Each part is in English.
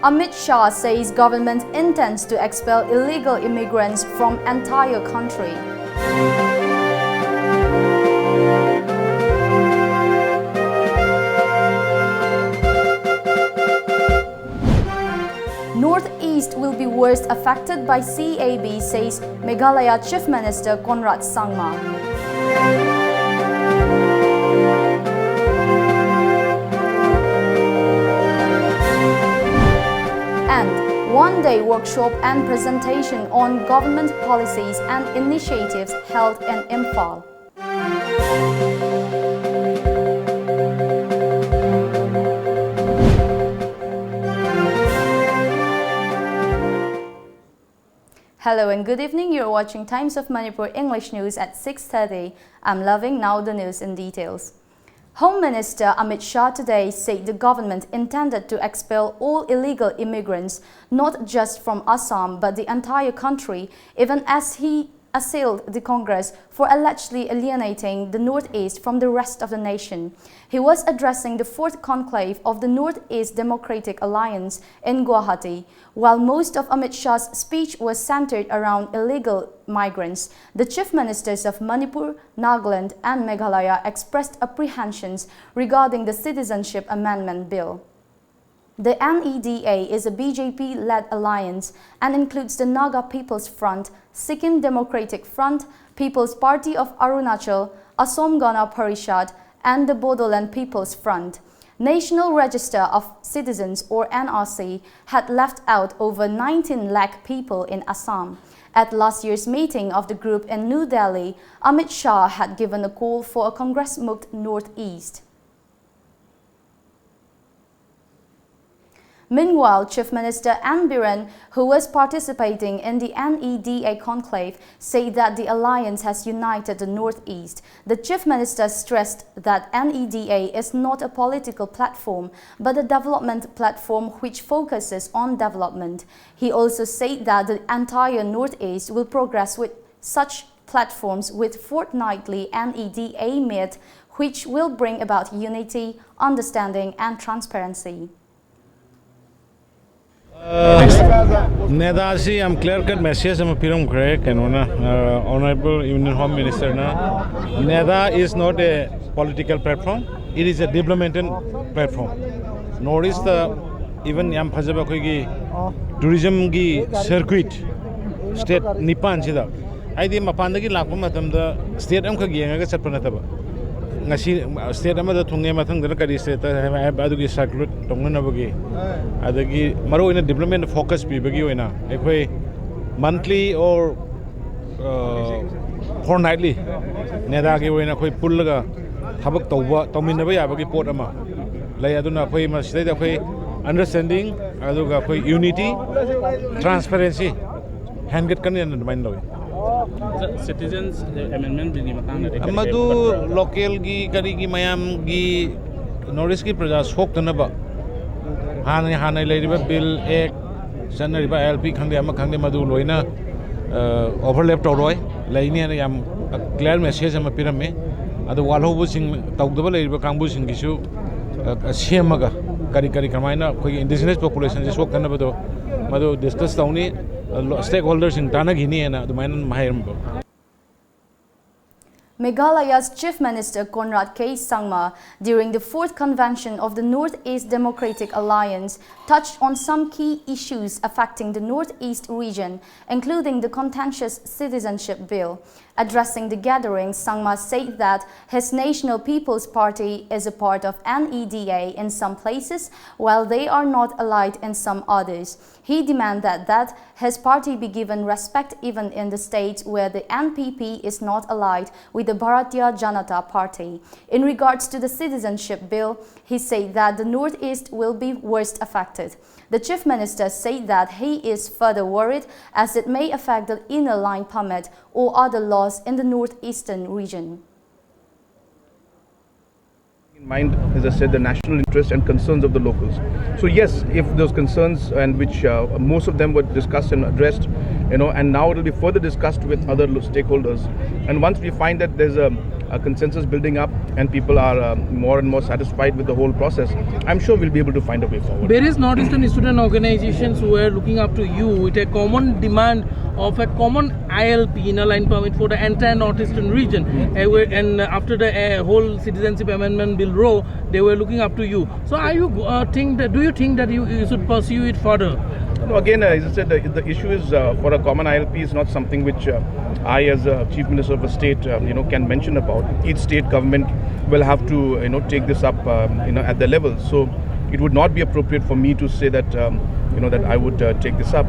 Amit Shah says government intends to expel illegal immigrants from entire country. Northeast will be worst affected by CAB, says Meghalaya Chief Minister Conrad Sangma. And one-day workshop and presentation on government policies and initiatives held in Imphal. Hello and good evening. You're watching Times of Manipur English News at 6:30. I'm Loving. Now the news in details. Home Minister Amit Shah today said the government intended to expel all illegal immigrants, not just from Assam but the entire country, even as he assailed the Congress for allegedly alienating the Northeast from the rest of the nation. He was addressing the fourth conclave of the Northeast Democratic Alliance in Guwahati. While most of Amit Shah's speech was centered around illegal migrants, the chief ministers of Manipur, Nagaland and Meghalaya expressed apprehensions regarding the Citizenship Amendment Bill. The NEDA is a BJP-led alliance and includes the Naga People's Front, Sikkim Democratic Front, People's Party of Arunachal, Assam Gana Parishad, and the Bodoland People's Front. National Register of Citizens or NRC had left out over 19 lakh people in Assam. At last year's meeting of the group in New Delhi, Amit Shah had given a call for a Congress-moved Northeast. Meanwhile, Chief Minister N. Biren, who was participating in the NEDA conclave, said that the alliance has united the Northeast. The Chief Minister stressed that NEDA is not a political platform, but a development platform which focuses on development. He also said that the entire Northeast will progress with such platforms with fortnightly NEDA meet, which will bring about unity, understanding and transparency. Nedasi am clear-cut message am pirum correct and Honorable Union Home Minister na Neda is not a political platform, it is a developmental platform. Notice the even yam phajaba koi gi tourism gi circuit state nipan sida aidi mapan da gi lakpa matam da state am kha gi nga chatpa na taba ngasi state amada thunge mathang da kari state adu gi circuit tongna bagi adagi maro ina development focus pi bagi oina ekoi monthly or fortnightly neda gi oina koi pullaga thabak tawba tawminaba yabagi pot ama lay aduna koi ma sida koi understanding aduga koi unity transparency handget kan yan mind loy citizens amendment bill amadu local gi kari gi mayam gi notice ki praja sok tanaba hana leiriba bill ek sanariba lp khangde ama khangde madu loina overlap tawroi laini ana yam clear message ama pirame adu walhobu sing tawdaba leiriba kangbu sing gisu semaga kari kamaina koi indigenous population je sok tanaba do madu discuss tawni stakeholders in tanagini ana dumaina mahairam. Meghalaya's Chief Minister Conrad K. Sangma, during the 4th convention of the Northeast Democratic Alliance, touched on some key issues affecting the Northeast region, including the contentious Citizenship Bill. Addressing the gathering, Sangma said that his National People's Party is a part of NEDA in some places, while they are not allied in some others. He demanded that his party be given respect even in the states where the NPP is not allied with the Bharatiya Janata Party. In regards to the Citizenship Bill, he said that the Northeast will be worst affected. The Chief Minister said that he is further worried as it may affect the inner line permit or other laws in the northeastern region. Mind, as I said, the national interest and concerns of the locals. So yes, if those concerns, and which most of them were discussed and addressed, and now it will be further discussed with other stakeholders. And once we find that there's a consensus building up and people are more and more satisfied with the whole process, I'm sure we'll be able to find a way forward. Various Northeastern student organizations were looking up to you with a common demand of a common ILP, inner line permit, for the entire Northeastern region. And after the whole citizenship amendment bill row, they were looking up to you. So are you do you think that you should pursue it further? No, again, as I said, the issue is for a common ILP is not something which I, as a Chief Minister of a state, can mention about. Each state government will have to, take this up, at the level. So it would not be appropriate for me to say that, that I would take this up.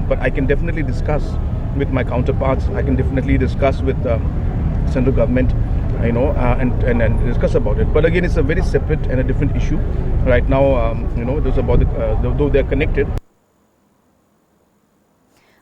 But I can definitely discuss with my counterparts. I can definitely discuss with central government, and discuss about it. But again, it's a very separate and a different issue. Right now, those about though they're connected.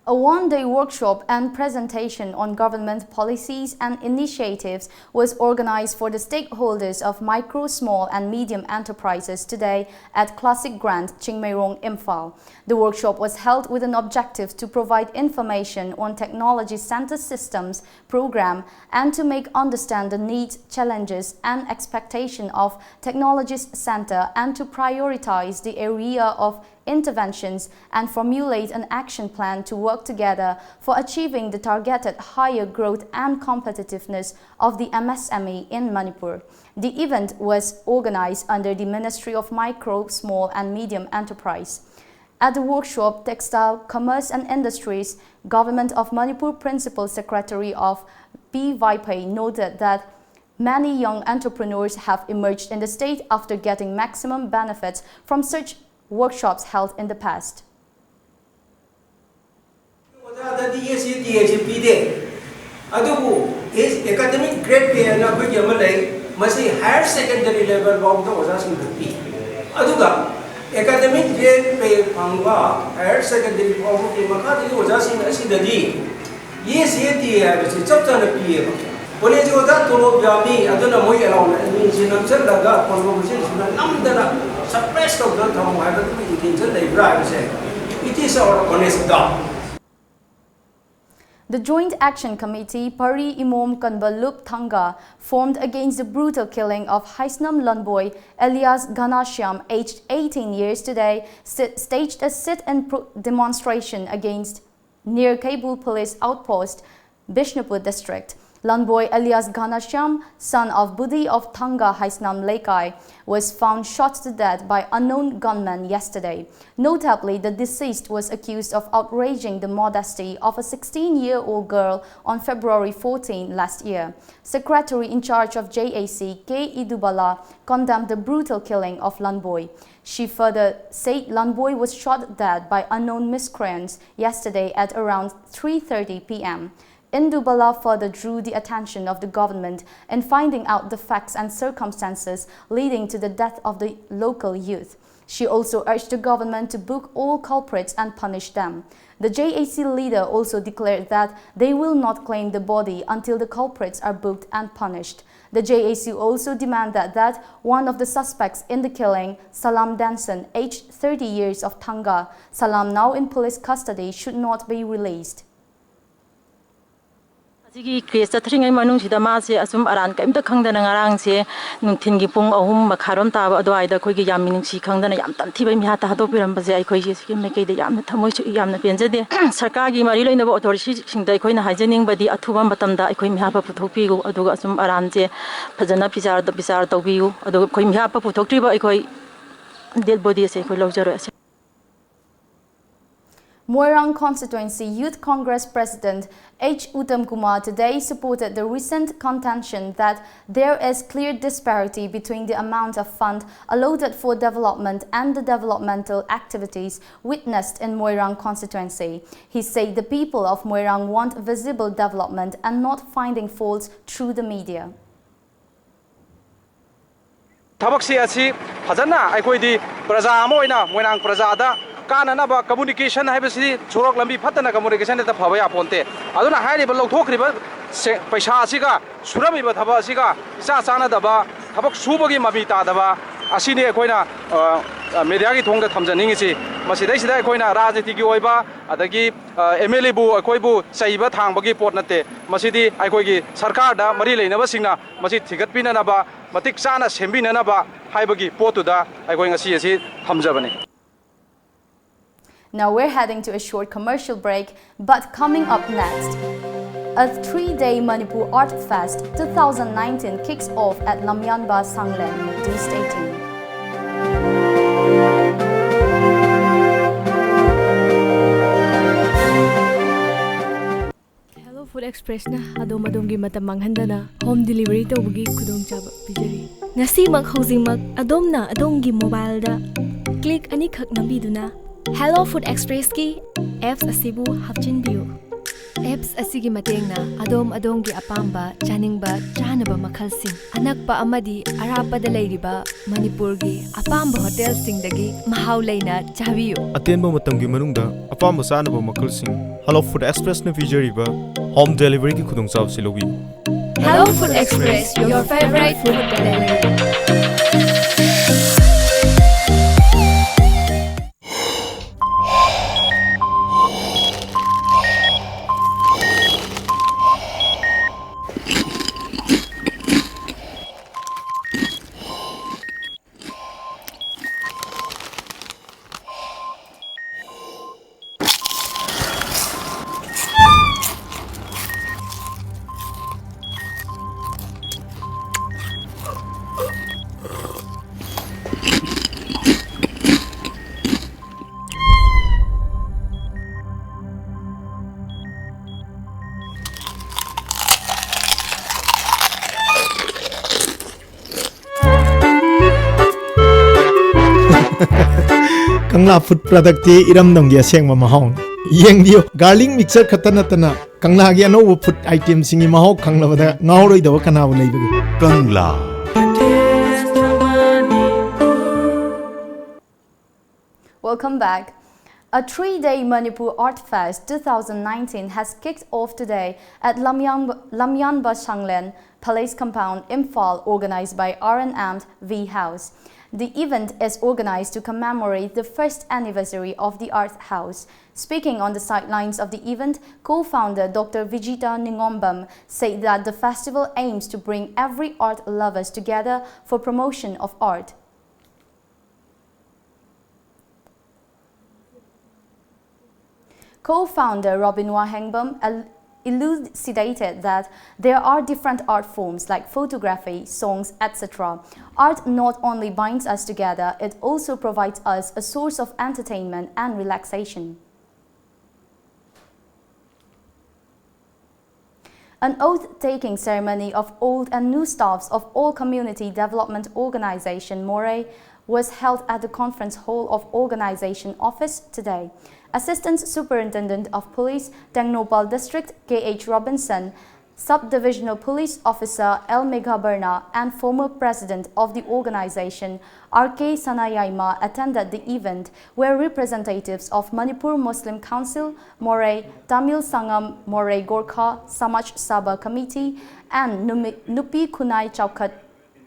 A one-day workshop and presentation on government policies and initiatives was organized for the stakeholders of micro, small and medium enterprises today at Classic Grand, Chingmeirong, Imphal. The workshop was held with an objective to provide information on Technology Center Systems program and to make understand the needs, challenges and expectation of Technologies Center and to prioritize the area of interventions and formulate an action plan to work together for achieving the targeted higher growth and competitiveness of the MSME in Manipur. The event was organized under the Ministry of Micro, Small and Medium Enterprise. At the workshop, Textile, Commerce and Industries, Government of Manipur Principal Secretary of P. Vaipai noted that many young entrepreneurs have emerged in the state after getting maximum benefits from such workshops held in the past. Academic grade higher secondary level academic grade higher secondary college oda tolo byami aduna moi alone ni sinam chalaga convocation namdana suppressed of the thong ha the intention they bribe say it is our honest doubt. The Joint Action Committee Pari Imom Kanbalup Thanga formed against the brutal killing of Haisnam Lanboy alias Ganashyam, aged 18 years today, staged a sit-in demonstration against near Kabul Police Outpost, Bishnupur District. Lanboy alias Ganashyam, son of Budi of Thanga Haisnam Lekai, was found shot to death by unknown gunmen yesterday. Notably, the deceased was accused of outraging the modesty of a 16-year-old girl on February 14 last year. Secretary in charge of JAC, K. Idubala, condemned the brutal killing of Lanboy. She further said Lanboy was shot dead by unknown miscreants yesterday at around 3:30 p.m. Indubala further drew the attention of the government in finding out the facts and circumstances leading to the death of the local youth. She also urged the government to book all culprits and punish them. The JAC leader also declared that they will not claim the body until the culprits are booked and punished. The JAC also demanded that one of the suspects in the killing, Salam Danson, aged 30 years of Thanga, Salam now in police custody, should not be released. Case Tring Manusida Masi, Asum Aran, came to Kangdan and Arangse, Nuntingi Pung, Ohum, Makaron Tava, Adoida, Kogi Yamin, Kangdan, Yam, Tiba Mihata, Dopiram, Bazai, Koji, make the Yam, Tamuch Yam, Penzede, Sarkagi, Marilo in the water, she the Coin Hygienic, but the Atuam Batamda, I couldn't have a Putopigo, Adugasum Aranje, Pazana Pizar, the Bizarre Togu, Adu Coimhapa Putotriba, I could dead bodies, I could lose. Moirang Constituency Youth Congress President H. Uttam Kumar today supported the recent contention that there is clear disparity between the amount of fund allotted for development and the developmental activities witnessed in Moirang Constituency. He said the people of Moirang want visible development and not finding faults through the media. Kananaba communication habisi churok lambi phatana communication ta phawaya ponte aduna hairi ba lokthokriba paisa asiga surami ba thaba asiga sa sana daba ꯊꯕꯛ ꯁꯨꯕꯒꯤ ꯃꯃꯤ ꯇꯥꯗꯕ ꯑꯁꯤꯅꯤ ꯑꯩꯈꯣꯏꯅ ꯃꯦꯗꯤꯌꯥꯒꯤ ꯊꯣꯡꯗ ꯊꯝꯖꯅꯤꯡꯉꯤꯁꯤ ꯃꯁꯤꯗꯩꯁꯤꯗ ꯑꯩꯈꯣꯏꯅ ꯔꯥꯖꯅꯤꯇꯤꯒꯤ ꯑꯣꯏꯕ ꯑꯗꯒꯤ MLAꯕꯨ ꯑꯩꯈꯣꯏꯕꯨ ꯆꯩꯕ ꯊꯥꯡꯕꯒꯤ ꯄꯣꯠ ꯅꯠꯇꯦ ꯃꯁꯤꯗꯤ ꯑꯩꯈꯣꯏꯒꯤ ꯁꯔꯀꯥꯔꯗ ꯃꯔꯤ ꯂꯩꯅꯕꯁꯤꯡꯅ ꯃꯁꯤ ꯊꯤꯒꯠꯄꯤꯅꯅꯕ ꯃꯇꯤꯛ ꯆꯥꯅ ꯁꯦꯝꯕꯤꯅꯅꯕ ꯍꯥꯏꯕꯒꯤ ꯄꯣꯠꯇꯨꯗ ꯑꯩꯈꯣꯏ ꯉꯁꯤ ꯑꯁꯤ ꯊꯝꯖꯕꯅꯤ. Now we're heading to a short commercial break, but coming up next, a 3-day Manipur Art Fest 2019 kicks off at Lamyanba Sanglen. Do stay tuned. Hello Food Express na adom adom gi matam manghandana home delivery tawbagi khudong chaba pijari. Ngasi mak hojingmak adom gi mobile da click ani khak nambiduna Hello Food Express ki apps asibu hapchinbiu. Apps asigi matengna adom gi apamba chaningba chanaba makhalsing anakpa amadi arapada leiriba Manipur gi apamba hotel singdagi mahau leina chabiu. Atenba matamgi manungda apamba chanaba makhalsing Hello Food Express na pijariba home delivery ki khudongchaw silobi. Hello Food Express, your favorite food delivery. Kangla food product ti iram nonggi aseng ma mahong yeng dio garlic mixer khatana tana kangla gi ano food item singi mahok khangla bada ngauroi dawa kana bu leibagi Kangla. Welcome back. A 3-day Manipur Art Fest 2019 has kicked off today at Lamyanba Sanglen Palace Compound, Imphal, organized by RNV House. The event is organized to commemorate the first anniversary of the Art House. Speaking on the sidelines of the event, co-founder Dr. Vijita Ningombam said that the festival aims to bring every art lovers together for promotion of art. Co-founder Robin Wahengbam elucidated that there are different art forms like photography, songs, etc. Art not only binds us together, it also provides us a source of entertainment and relaxation. An oath-taking ceremony of old and new staffs of all community development organization Moray was held at the conference hall of organization office today. Assistant Superintendent of Police, Tengnopal District, K.H. Robinson, Sub-Divisional Police Officer L. Meghabarna, and former President of the organization, R.K. Sanayaima, attended the event, where representatives of Manipur Muslim Council, Moray, Tamil Sangam, Moray Gorkha, Samaj Sabha Committee, and Nupi Kunai Chaukat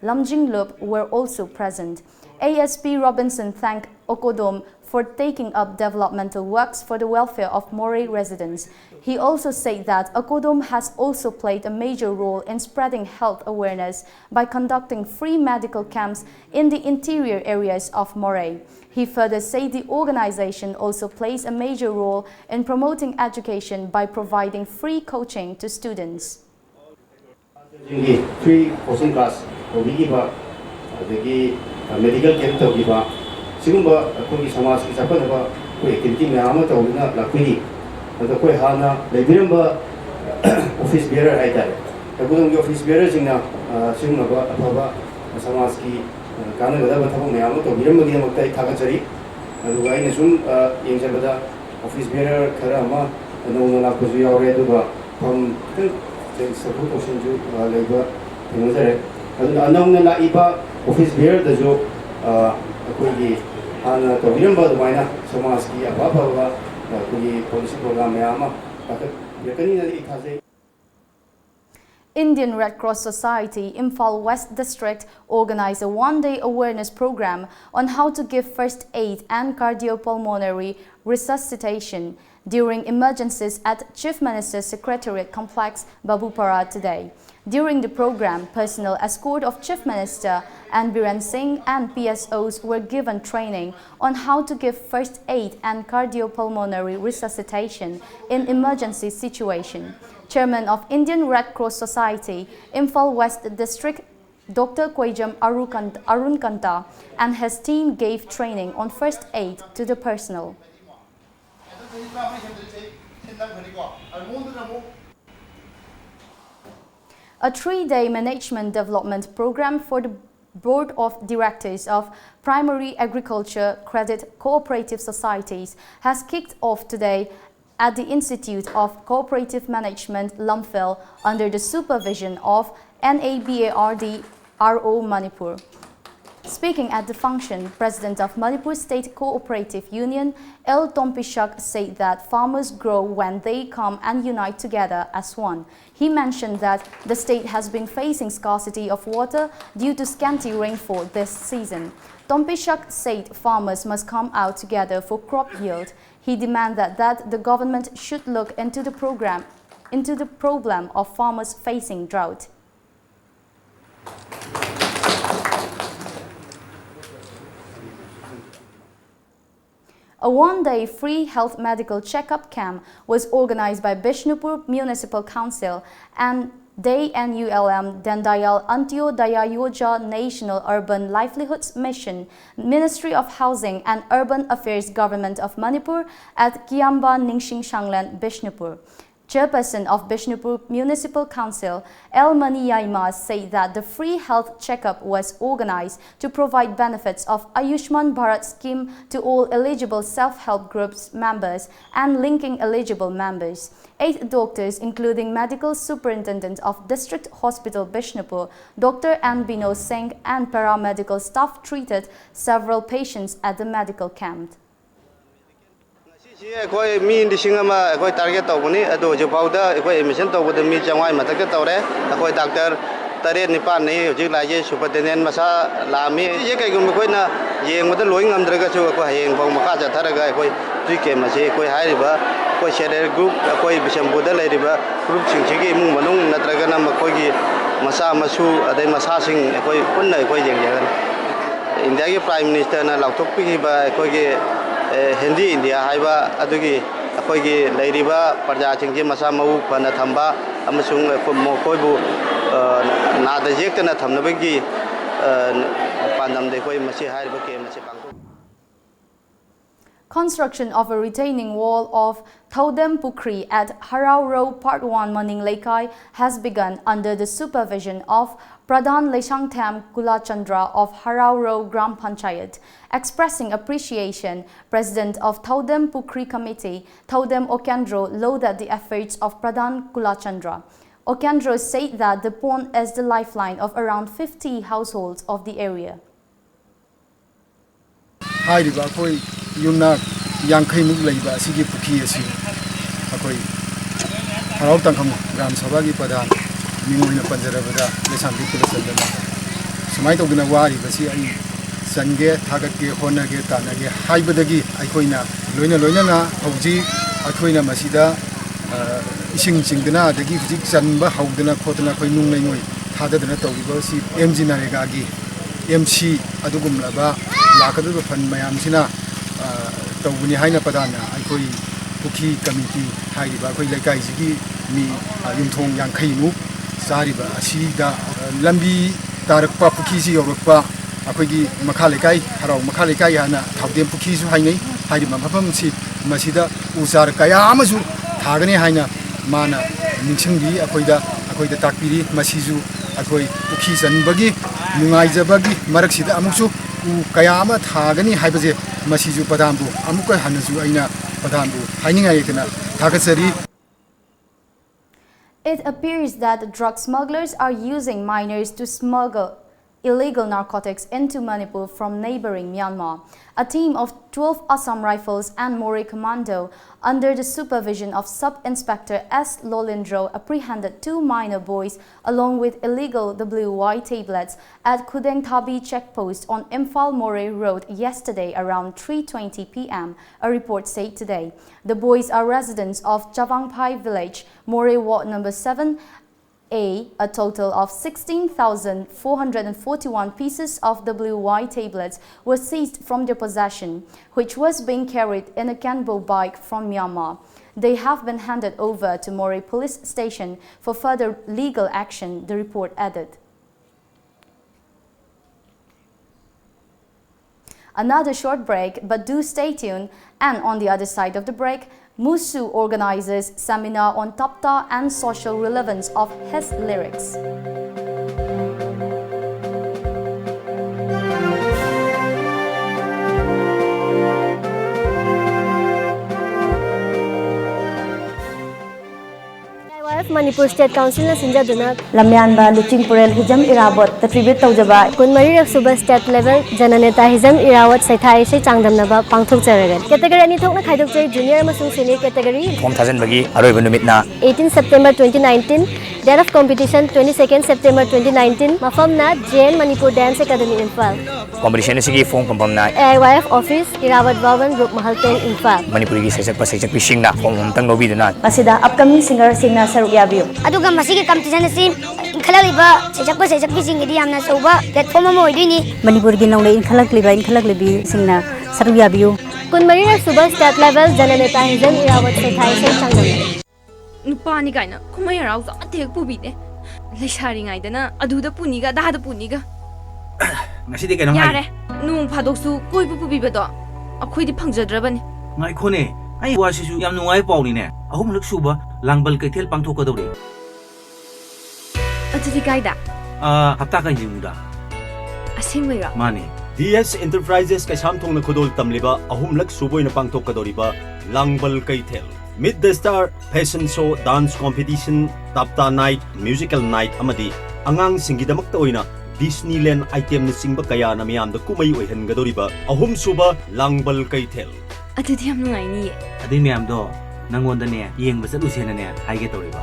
Lamjinglup were also present. ASP Robinson thanked Okodom for taking up developmental works for the welfare of Moray residents. He also said that Okodom has also played a major role in spreading health awareness by conducting free medical camps in the interior areas of Moray. He further said the organization also plays a major role in promoting education by providing free coaching to students. Free coaching class, medical camp tawgiba sigumba akoi samaj ki chapanaba koi activity mayam tawna lakuni ado koi hana lebiramba office bearer haitare tabudong ki office bearer singna sigumba athaba samaj ki kana gada bathabu mayam tawbiramba gi maktai thagachari ado gaina sum yengjabada office bearer khara ama no na kuju yaure duba from support ocean ju leiba thingare ado anong na iba office bearer da jo akoi hana tawiramba dumaina samaj ki ababa akoi policy program mayama yakani na ikhaje. Indian Red Cross Society, Imphal West District, organized a one-day awareness program on how to give first aid and cardiopulmonary resuscitation during emergencies at Chief Minister's Secretariat Complex, Babupara today. During the program, personnel escort of Chief Minister and Biren Singh and PSOs were given training on how to give first aid and cardiopulmonary resuscitation in emergency situation. Chairman of Indian Red Cross Society, Imphal West District, Dr. Kwejam Arun Kanta and his team gave training on first aid to the personnel. A three-day management development program for the Board of Directors of Primary Agriculture Credit Cooperative Societies has kicked off today at the Institute of Cooperative Management, Lamphil, under the supervision of NABARD RO Manipur. Speaking at the function, President of Manipur State Cooperative Union, L. Tompishak, said that farmers grow when they come and unite together as one. He mentioned that the state has been facing scarcity of water due to scanty rainfall this season. Tompishak said farmers must come out together for crop yield. He demanded that the government should look into the problem of farmers facing drought. A one-day free health medical checkup camp was organized by Bishnupur Municipal Council and DNULM Dandayal Antyodaya Yoja National Urban Livelihoods Mission, Ministry of Housing and Urban Affairs Government of Manipur at Kiamba Ningsing Shanglan, Bishnupur. Chairperson of Bishnupur Municipal Council, El Maniyaima, said that the free health checkup was organized to provide benefits of Ayushman Bharat scheme to all eligible self-help groups members and linking eligible members. 8 doctors, including Medical Superintendent of District Hospital Bishnupur, Dr. N. Binod Singh, and paramedical staff treated several patients at the medical camp. I mi disingama I target tawni ado je powder I emission tawda mi changwai matak tawre I doctor tare nipan ni hojik laje superintendent masa lami ye kai gum na yeng mada loing amdraga chu ko hayeng bong maka ja tharaga tuike mase hairiba share group bisambuda lairiba group singchigi imung manung natraga na makogi masa masu adai masa sing punna jeng India ke Prime Minister na lautok pi ba Hindi India haiba adugi akoigi leiriba parja chingji masa mau pana thamba amasung koibu nada jektana thamnabagi pandam de koi masi haiba ke masi pangtu. Construction of a retaining wall of Thodem Pukri at Harau Road Part 1 Maning Laikai has begun under the supervision of Pradhan Leshangtham Kulachandra of Harau Road Gram Panchayat. Expressing appreciation, President of Thodem Pukri Committee, Thodem Okendro, lauded the efforts of Pradhan Kulachandra. Okendro said that the pond is the lifeline of around 50 households of the area. Yumna Yankai Muglaiba, Sigi Puki, Harau Tankam, Ram Savagi Pada, Mimuna Panzerabada, Lesan Picola, Sumaito Gunawari, Basi, Sange, Tagaki, Honage, Tanagi, Haibadagi, Ikoina, Loina, Hoji, Akoina Masida, Ishing Chingana, the Gifik Sanba, Haudana, Kotana, Koinung, Tada Nato, MG Narigagi, MC Adugum Laba, Lakadu Pan Mayamsina. Tawuni haina padana aikoi puki committee haiba koi laikai sigi mi yumthong yankai mu sariba asida lambi tarakpa puki si yorokpa akoigi makha laikai harau makha laikai hana thaudem puki su hainai haiba mafam si masida usar kaya amasu thagane haina mana ningsingbi akoida takpiri masisu akoi puki sanbagi nungaijabagi maraksida amusu kaya ama thagani haibaje Masiju Padambu, Amuka Hanazu Aina Padambu, Hainingayakana, Takasari. It appears that drug smugglers are using minors to smuggle illegal narcotics into Manipur from neighboring Myanmar. A team of 12 Assam Rifles and More Commando, under the supervision of Sub-Inspector S. Lolindro, apprehended 2 minor boys along with illegal WY tablets at Kudengthabi checkpost on Imphal More Road yesterday around 3:20 p.m., a report said today. The boys are residents of Chavangpai village, More Ward number 7, a total of 16,441 pieces of WY tablets were seized from their possession, which was being carried in a Canbo bike from Myanmar. They have been handed over to More police station for further legal action, the report added. Another short break, but do stay tuned. And on the other side of the break, Musu organizes seminar on tapta and social relevance of his lyrics. Manipur State Council na sinjaduna lamyanba luchingpurel hijam irawat the tribute tawjaba kunmari suba state level jananeta hijam irawat saithai se changdamnaba pangthokjaragan category ani thokna khaidokjai junior amasung senior category form thajan bagi aroiba numitna 18 September 2019 date of competition 22nd September 2019 mafamna Jain Manipur Dance Academy Imphal competition sigi form pampamna AIYF office irawat Bhavan Group Mahalteng Imphal Manipuri gi sejak bisingna form homtang lobiduna masida upcoming singer singna saruk yabiu aduga masigi competition asi khalaliba sejak bising idi amna soba platform mo idini Manipur gi nongle inkhalaklibi singna saruk yabiu kunmari suba state level jananeta hijam irawat saithai se changdam Nupani kaina kumai rau za atek pubide leishari ngaidana aduda puniga dahada puniga ngasi de keno yare nung phadoksu koi pubibedo akhoi di phangjadrabani ngai khone ai wasisu yam nungai pawni ne ahum lak suba langbal kaithel pangthokadori achidi kaida hapta kai jimuda asengwira mane DS Enterprises kaisam thongna khodol tamliba ahum lak suboina pangthokadoriba langbal kaithel Meet the Star Fashion Show Dance Competition Tapta Night Musical Night amadi angang singidamakta oina Disneyland item na singba kaya na miyamda kumay oihangadoriba ahum suba langbal kaithel adidi yam nungai ni adi miyamdo nangonda ne yengba chalusena ne haige toriba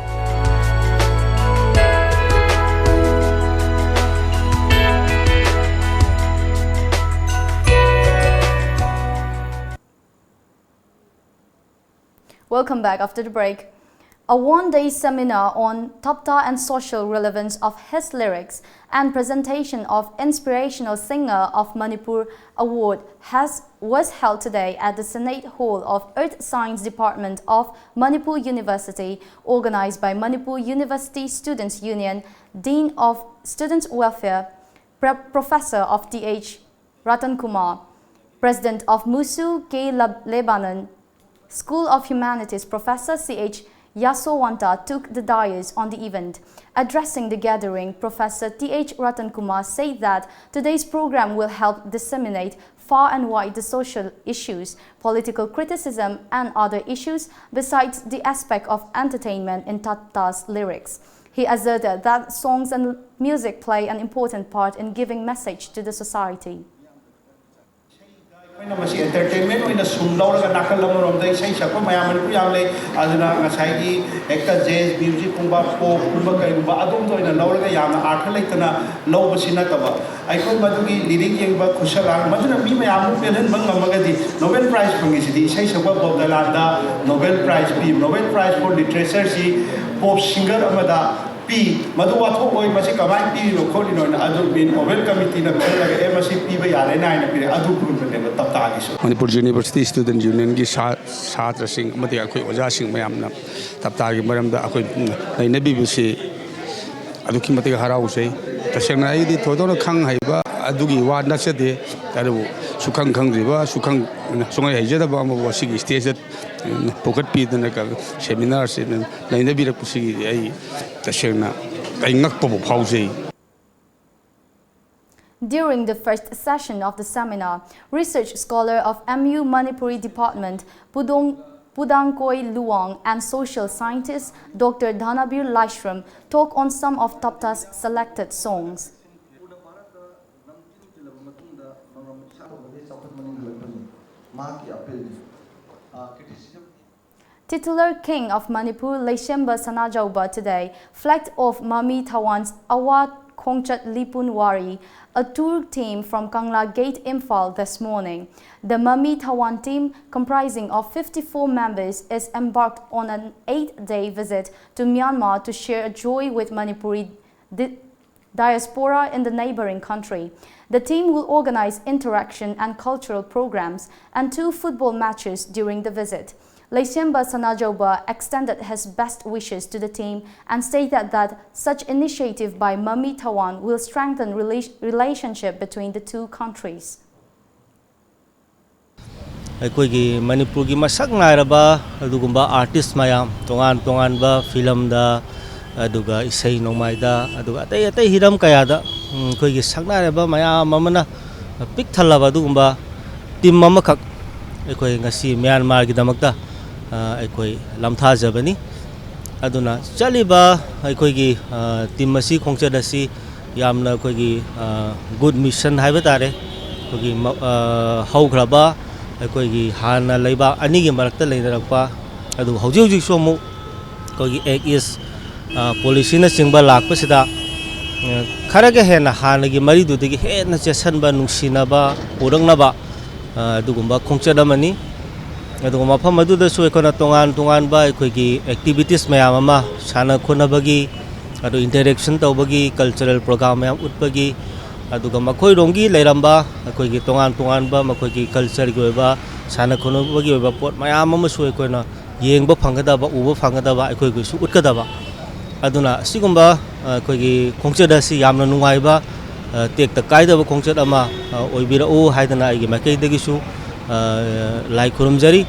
Welcome back after the break. A one-day seminar on tapta and social relevance of his lyrics and presentation of Inspirational Singer of Manipur Award was held today at the Senate Hall of Earth Science Department of Manipur University, organized by Manipur University Students Union, Dean of Students Welfare, Professor of D.H. Ratan Kumar, President of Musu K. Lebanon School of Humanities Professor C.H. Yasowanta took the dais on the event. Addressing the gathering, Professor T.H. Ratan Kumar said that today's program will help disseminate far and wide the social issues, political criticism and other issues besides the aspect of entertainment in Tapta's lyrics. He asserted that songs and music play an important part in giving message to the society. Entertainment in the Sundora Nakalam, they say, Sakomayam, Adana, Asagi, Eka jazz, music, Kumba, Pop, Kumba, Adon, in a Laura Yama, Arkalatana, Nova Sinatava. I call Madugi, leading Yamba, Kusala, Madana Mimayamu, Belen, Bangamagadi, Nobel Prize from City, says about the Landa, Nobel Prize, Nobel Prize for Literature, Pop singer Amada. P. Maduato boy masi kamai P. Lokoli no adu bin Nobel Committee na pera MSc P. By Arena na pera adu pun na tapta giso. Manipur University Student Union ki Chhatra sing amati akhoi oja sing mayam na tapta gi maramda akhoi naina BBC adu ki mati harau sei tasengna ai di thodona khang haiba adu gi wa na sede adu sukhang khang riba sukhang songai haijada ba mo sigi stage pocket pi na ka seminar se naina bi ra kusigi ai During the first session of the seminar, research scholar of MU Manipuri Department, Pudangkoi Luang, and social scientist Dr. Dhanabir Laishram talk on some of Tapta's selected songs. Titular King of Manipur, Lamjingba Sanajauba, today flagged off Mami Thawan's Awa Khongchat Lipun Wari, a tour team from Kangla Gate, Imphal this morning. The Mami Thawan team, comprising of 54 members, is embarked on an 8-day visit to Myanmar to share joy with Manipuri diaspora in the neighboring country. The team will organize interaction and cultural programs and 2 football matches during the visit. Lamjingba Sanajauba extended his best wishes to the team and stated that such initiative by Mami Thawan will strengthen relationship between the 2 countries. Aikoigi Manipur gi masak nairaba adugumba artist mayam tongan ba film da aduga isai nomai da aduga atai hiram kaya da koigi saknairaba mayam amana pik thalaba adugumba team mamakak aikoi ngasi Myanmar gi damakta aikoi lamtha jabani aduna chaliba aikoigi team asi khongchad asi yamna koigi good mission haiba tare koigi haugraba aikoigi hana leiba ani gi marakta leidarakpa adu hauji somu koigi ek is policy na singba lakpa sida kharaga hena hana gi mari du digi hena chesanba nungsinaba purangnaba adugumba khongchadamani adugumba famadu da so ekona tongan ba aikoigi activities mayam ama sana khonabagi adu interaction tawbagi cultural program mayam utpagi aduga makhoi rongi leiramba akoigi tongan ba makoigi culture gi oiba sana khonobagi oiba pot mayam ama so ekona yengba phangada uba phangada akoigi su utkada aduna sigumba akoigi khongchada si yamna nungaiba tek ta kaida ba khongchad ama oibira o haidana igi makai dagi su lai khurumjari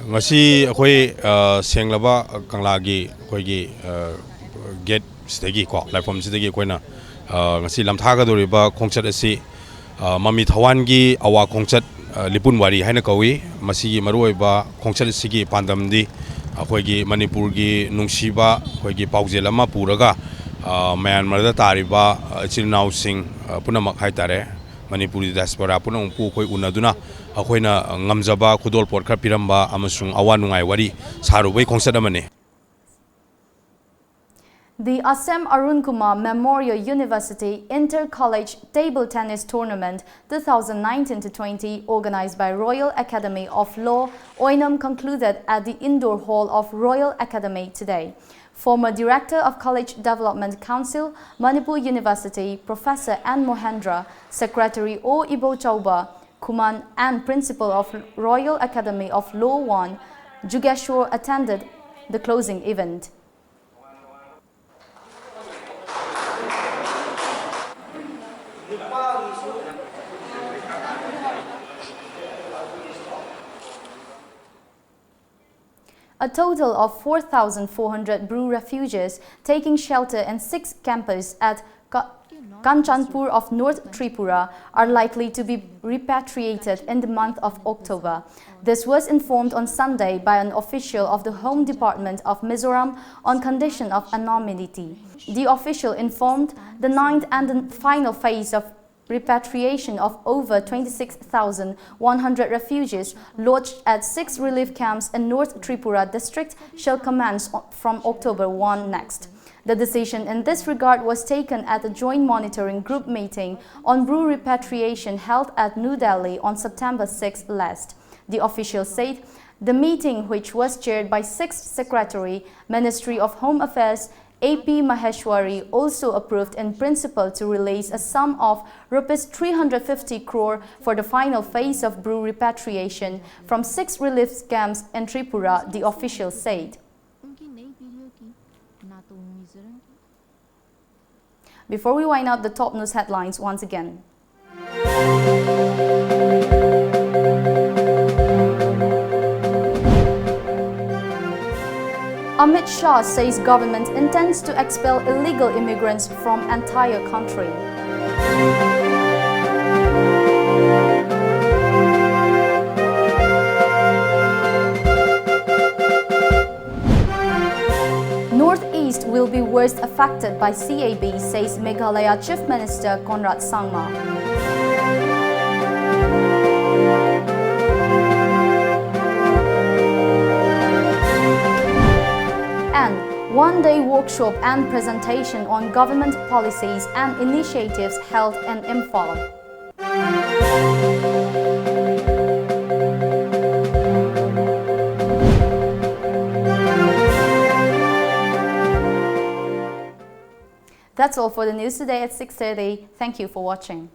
ngasi akhoi senglaba kanglagi koigi gate stegi ko platform sidagi koina ngasi lamthaga doriba khongchat asi Mami Thawan gi awa khongchat lipun wari haina kawi masigi maruiba khongchat sigi pandamdi akhoi Manipur gi nungsiba akhoi paujel ama puraga Myanmar da tariba chilnau sing punamak haitare Manipuri diaspora punang pu khoi unaduna akhoina ngamjaba khudol por kha piramba amasung awa nungai wari sarubai khongchat amane. The Assam Arun Kumar Memorial University Inter-College Table Tennis Tournament 2019-20 organized by Royal Academy of Law, Oinam concluded at the Indoor Hall of Royal Academy today. Former Director of College Development Council, Manipur University, Professor N. Mohendra, Secretary O. Ibo Chauba, Kuman and Principal of Royal Academy of Law 1, Jugeshwar attended the closing event. A total of 4,400 Bru refugees taking shelter in 6 campuses at Kanchanpur of North Tripura are likely to be repatriated in the month of October. This was informed on Sunday by an official of the Home Department of Mizoram on condition of anonymity. The official informed the 9th and the final phase of repatriation of over 26,100 refugees lodged at 6 relief camps in North Tripura district shall commence from October 1 next. The decision in this regard was taken at a joint monitoring group meeting on Bru repatriation held at New Delhi on September 6 last. The official said the meeting, which was chaired by 6th Secretary, Ministry of Home Affairs, AP Maheshwari, also approved in principle to release a sum of Rs 350 crore for the final phase of Bru repatriation from 6 relief camps in Tripura, the official said. Before we wind up the top news headlines once again. Amit Shah says government intends to expel illegal immigrants from entire country. Northeast will be worst affected by CAB, says Meghalaya Chief Minister Conrad Sangma. one-day workshop and presentation on government policies and initiatives held in Imphal. That's all for the news today at 6:30. Thank you for watching.